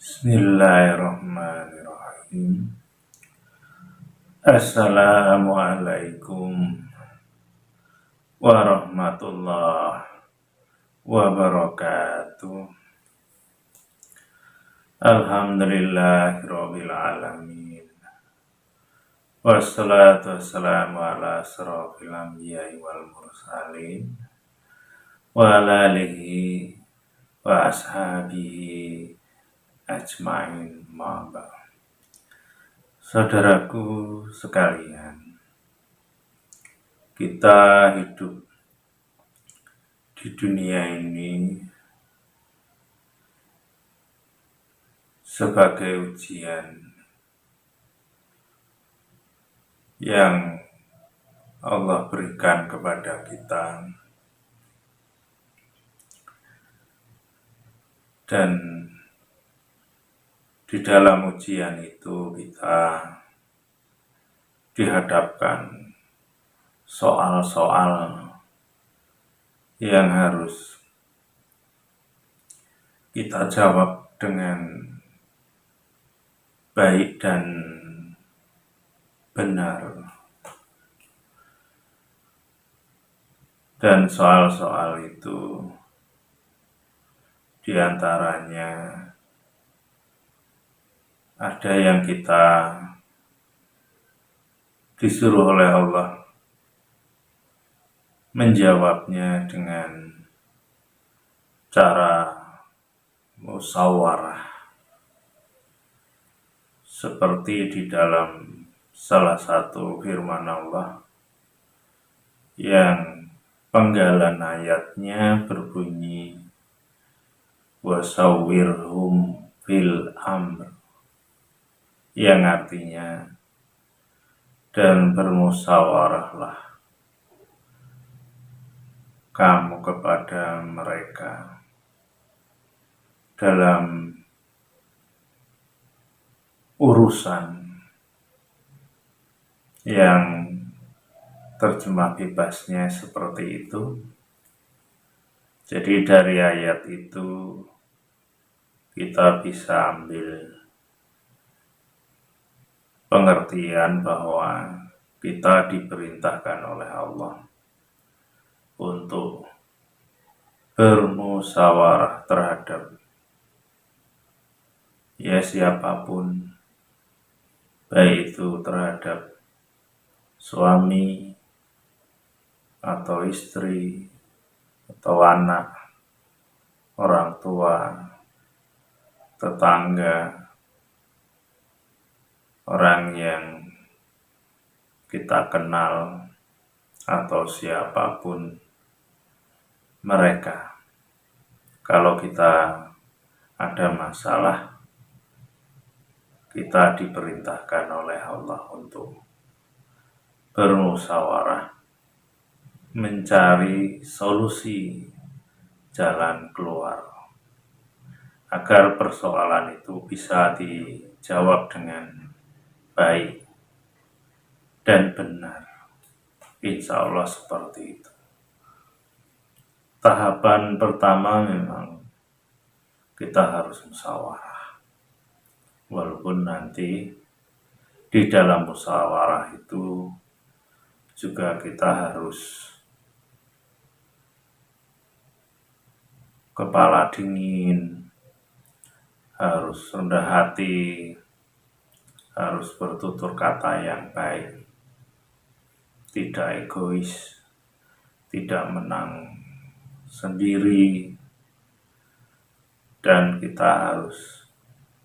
Bismillahirrahmanirrahim. Assalamualaikum warahmatullahi wabarakatuh. Alhamdulillahirabbil alamin. Wassalatu wassalamu ala asrofil anbiya'i wal mursalin wa ala alihi wa ashabihi ajmain ma'ba'd. Saudaraku sekalian, kita hidup di dunia ini sebagai ujian yang Allah berikan kepada kita, dan di dalam ujian itu kita dihadapkan soal-soal yang harus kita jawab dengan baik dan benar. Dan soal-soal itu diantaranya ada yang kita disuruh oleh Allah menjawabnya dengan cara musyawarah, seperti di dalam salah satu firman Allah yang penggalan ayatnya berbunyi wasawwirhum fil amr, yang artinya dan bermusyawarahlah kamu kepada mereka dalam urusan, yang terjemah bebasnya seperti itu. Jadi dari ayat itu kita bisa ambil pengertian bahwa kita diperintahkan oleh Allah untuk bermusyawarah terhadap siapapun, baik itu terhadap suami atau istri atau anak, orang tua, tetangga, orang yang kita kenal, atau siapapun mereka. Kalau kita ada masalah, kita diperintahkan oleh Allah untuk bermusyawarah, mencari solusi jalan keluar, agar persoalan itu bisa dijawab dengan baik dan benar. Insya Allah seperti itu. Tahapan pertama memang kita harus musyawarah, walaupun nanti di dalam musyawarah itu juga kita harus kepala dingin, harus rendah hati, harus bertutur kata yang baik, tidak egois, tidak menang sendiri, dan kita harus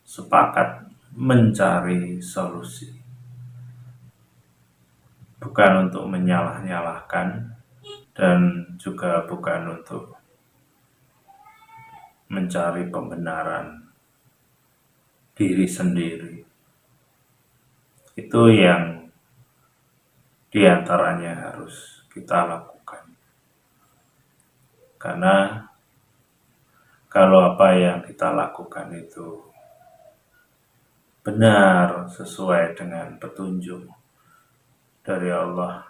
sepakat mencari solusi, bukan untuk menyalah-nyalahkan dan juga bukan untuk mencari pembenaran diri sendiri. Itu yang diantaranya harus kita lakukan. Karena kalau apa yang kita lakukan itu benar sesuai dengan petunjuk dari Allah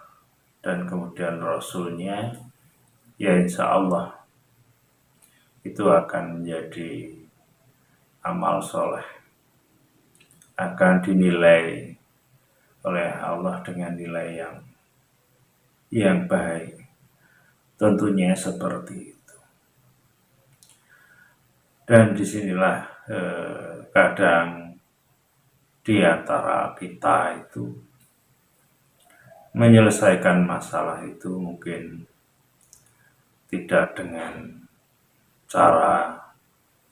dan kemudian Rasul-Nya, ya insya Allah itu akan menjadi amal soleh akan dinilai oleh Allah dengan nilai yang baik. Tentunya seperti itu. Dan disinilah kadang di antara kita itu menyelesaikan masalah itu mungkin tidak dengan cara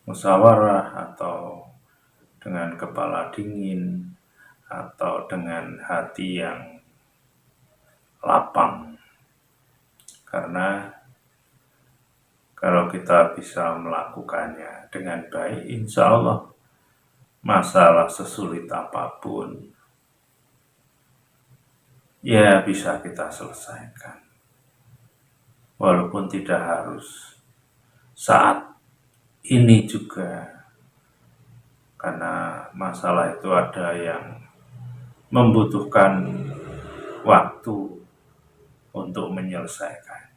musyawarah atau dengan kepala dingin atau dengan hati yang lapang. Karena kalau kita bisa melakukannya dengan baik, insya Allah masalah sesulit apapun ya bisa kita selesaikan. Walaupun tidak harus saat ini juga, karena masalah itu ada yang membutuhkan waktu untuk menyelesaikannya.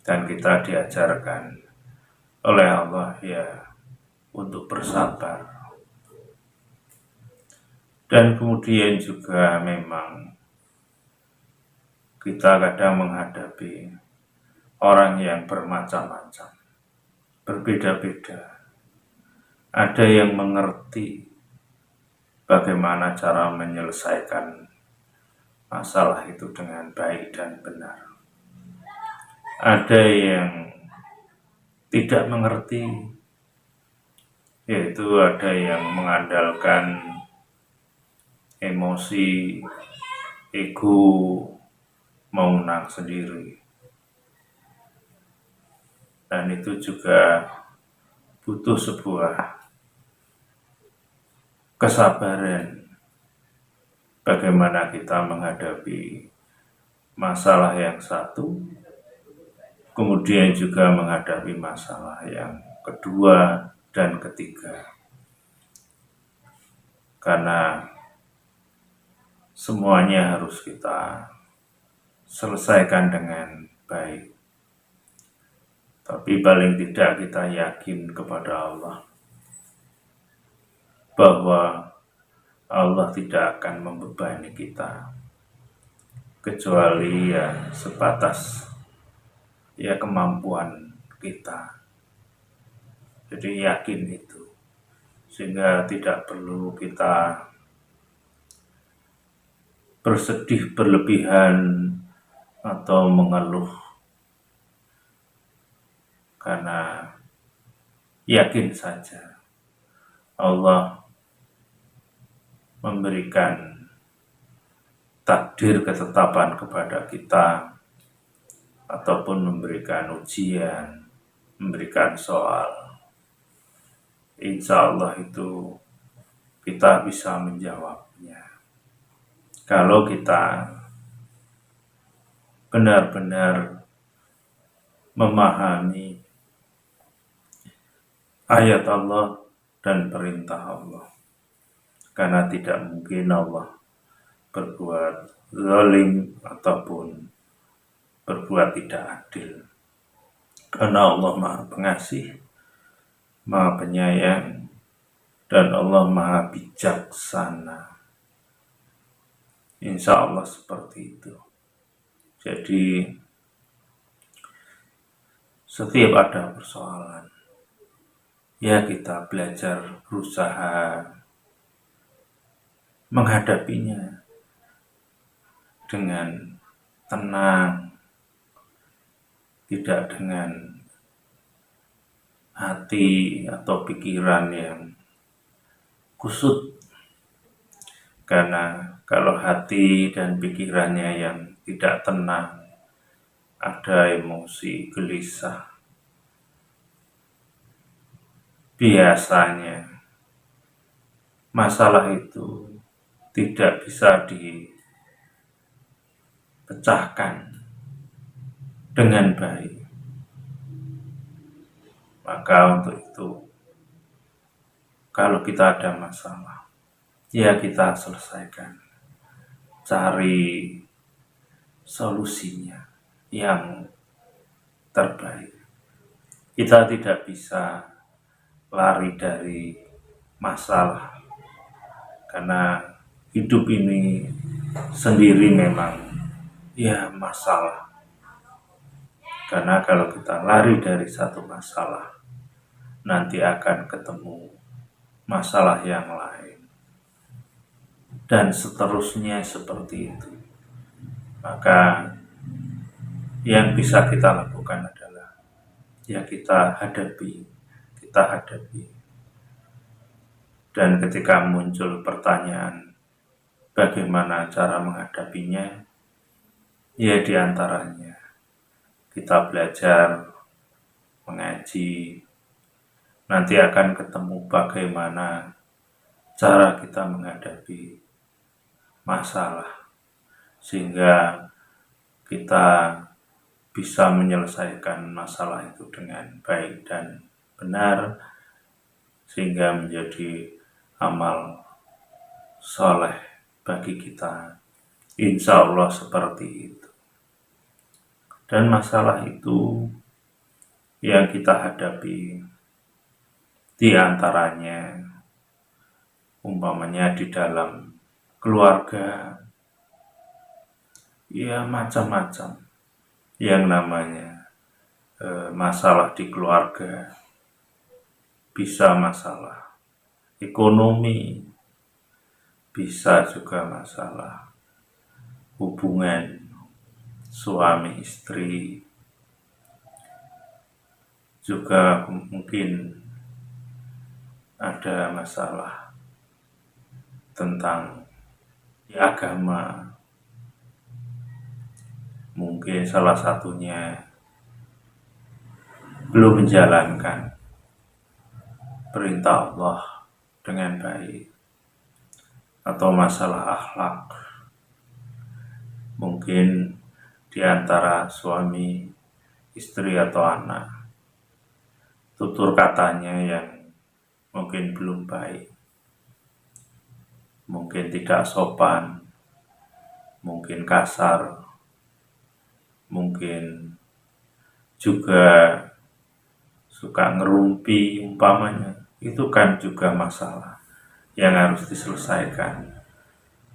Dan kita diajarkan oleh Allah ya untuk bersabar. Dan kemudian juga memang kita kadang menghadapi orang yang bermacam-macam, berbeda-beda. Ada yang mengerti bagaimana cara menyelesaikan masalah itu dengan baik dan benar. Ada yang tidak mengerti, yaitu ada yang mengandalkan emosi, ego, mau menang sendiri. Dan itu juga butuh sebuah kesabaran bagaimana kita menghadapi masalah yang satu, kemudian juga menghadapi masalah yang kedua dan ketiga. Karena semuanya harus kita selesaikan dengan baik. Tapi paling tidak kita yakin kepada Allah bahwa Allah tidak akan membebani kita kecuali ya sebatas ya kemampuan kita. Jadi yakin itu, sehingga tidak perlu kita bersedih berlebihan atau mengeluh, karena yakin saja Allah memberikan takdir ketetapan kepada kita ataupun memberikan ujian, memberikan soal. Insya Allah itu kita bisa menjawabnya. Kalau kita benar-benar memahami ayat Allah dan perintah Allah. Karena tidak mungkin Allah berbuat zalim ataupun berbuat tidak adil. Karena Allah Maha Pengasih, Maha Penyayang, dan Allah Maha Bijaksana. Insya Allah seperti itu. Jadi setiap ada persoalan, ya kita belajar berusaha menghadapinya dengan tenang, tidak dengan hati atau pikiran yang kusut. Karena kalau hati dan pikirannya yang tidak tenang, ada emosi gelisah, biasanya masalah itu tidak bisa dipecahkan dengan baik. Maka untuk itu, kalau kita ada masalah, ya kita selesaikan, cari solusinya yang terbaik. Kita tidak bisa lari dari masalah, karena hidup ini sendiri memang ya masalah. Karena kalau kita lari dari satu masalah, nanti akan ketemu masalah yang lain, dan seterusnya seperti itu. Maka yang bisa kita lakukan adalah ya kita hadapi. Dan ketika muncul pertanyaan bagaimana cara menghadapinya, ya diantaranya kita belajar mengaji, nanti akan ketemu bagaimana cara kita menghadapi masalah, sehingga kita bisa menyelesaikan masalah itu dengan baik dan benar, sehingga menjadi amal soleh bagi kita. Insya Allah seperti itu. Dan masalah itu yang kita hadapi diantaranya umpamanya di dalam keluarga, ya macam-macam yang namanya masalah di keluarga, bisa masalah ekonomi, bisa juga masalah hubungan suami istri, juga mungkin ada masalah tentang agama. Mungkin salah satunya belum menjalankan perintah Allah dengan baik, atau masalah akhlak. Mungkin di antara suami, istri atau anak, tutur katanya yang mungkin belum baik, mungkin tidak sopan, mungkin kasar, mungkin juga suka ngerumpi umpamanya. Itu kan juga masalah yang harus diselesaikan.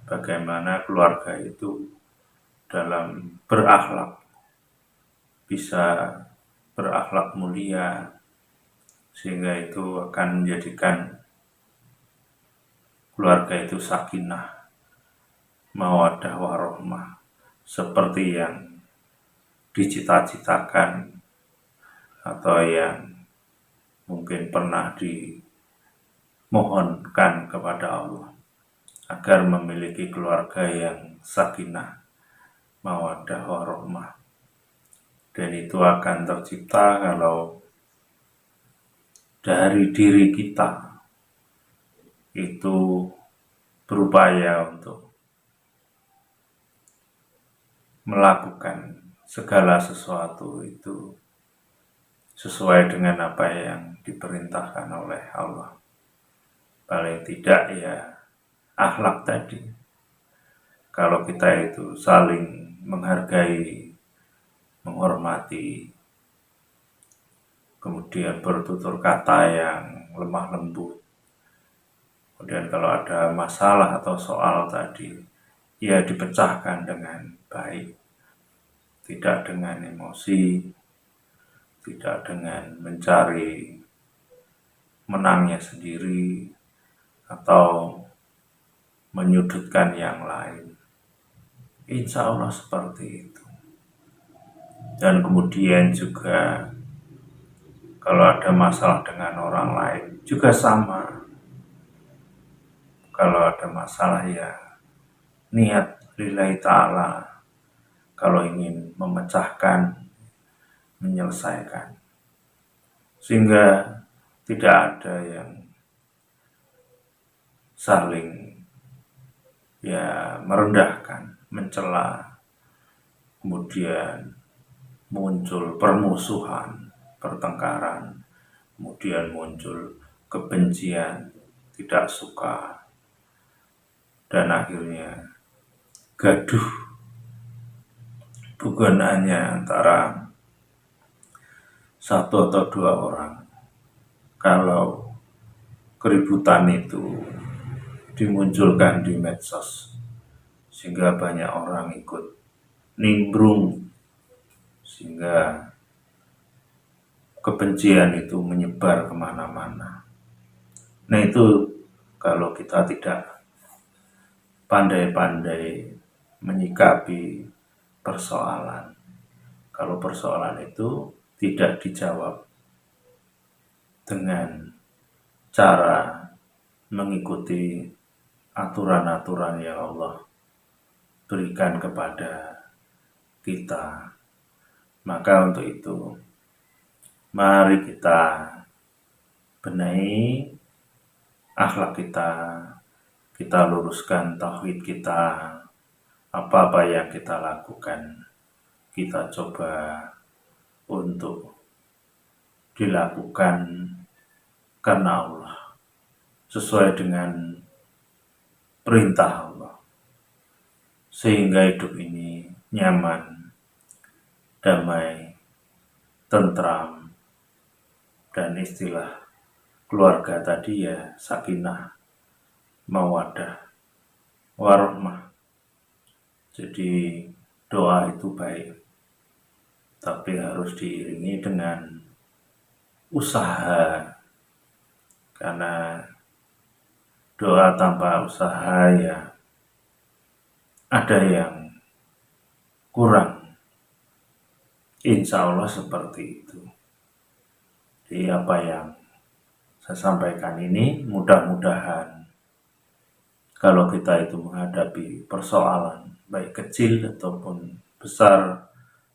Bagaimana keluarga itu dalam berakhlak, bisa berakhlak mulia, sehingga itu akan menjadikan keluarga itu sakinah, mawaddah warahmah, seperti yang dicita-citakan atau yang mungkin pernah dimohonkan kepada Allah, agar memiliki keluarga yang sakinah, mawaddah warahmah. Dan itu akan tercipta kalau dari diri kita itu berupaya untuk melakukan segala sesuatu itu sesuai dengan apa yang diperintahkan oleh Allah. Paling tidak ya akhlak tadi. Kalau kita itu saling menghargai, menghormati, kemudian bertutur kata yang lemah lembut, kemudian kalau ada masalah atau soal tadi, ya dipecahkan dengan baik, tidak dengan emosi, tidak dengan mencari menangnya sendiri atau menyudutkan yang lain. Insya Allah seperti itu. Dan kemudian juga kalau ada masalah dengan orang lain juga sama. Kalau ada masalah ya niat lillahi ta'ala, kalau ingin memecahkan, menyelesaikan, sehingga tidak ada yang saling ya merendahkan, mencela, kemudian muncul permusuhan, pertengkaran, kemudian muncul kebencian, tidak suka, dan akhirnya gaduh, bukan hanya antara satu atau dua orang. Kalau keributan itu dimunculkan di medsos, sehingga banyak orang ikut nimbrung, sehingga kebencian itu menyebar kemana-mana. Nah itu kalau kita tidak pandai-pandai menyikapi persoalan, kalau persoalan itu tidak dijawab dengan cara mengikuti aturan-aturan yang Allah berikan kepada kita, maka untuk itu mari kita benahi akhlak kita luruskan tauhid kita, apa-apa yang kita lakukan kita coba untuk dilakukan karena Allah, sesuai dengan perintah Allah, sehingga hidup ini nyaman, damai, tentram, dan istilah keluarga tadi ya sakinah, mawaddah, warahmah. Jadi doa itu baik, tapi harus diiringi dengan usaha, karena doa tanpa usaha ya ada yang kurang. Insya Allah seperti itu. Jadi apa yang saya sampaikan ini mudah-mudahan kalau kita itu menghadapi persoalan baik kecil ataupun besar,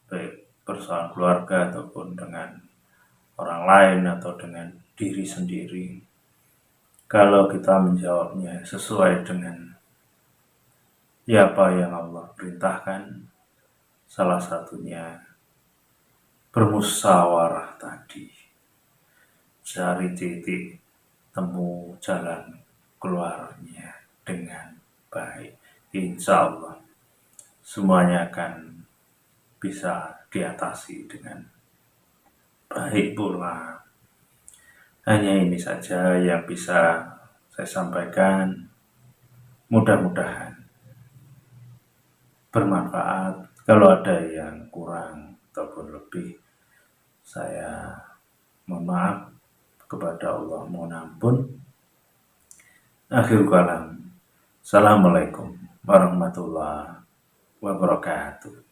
baik persoalan keluarga ataupun dengan orang lain atau dengan diri sendiri, kalau kita menjawabnya sesuai dengan apa yang Allah perintahkan, salah satunya bermusyawarah tadi, cari titik temu jalan keluarnya dengan baik. Insya Allah semuanya akan bisa diatasi dengan baik pula. Hanya ini saja yang bisa saya sampaikan. Mudah-mudahan bermanfaat. Kalau ada yang kurang ataupun lebih, saya mohon maaf kepada Allah, mohon ampun. Akhirul kalam. Assalamualaikum warahmatullahi wabarakatuh.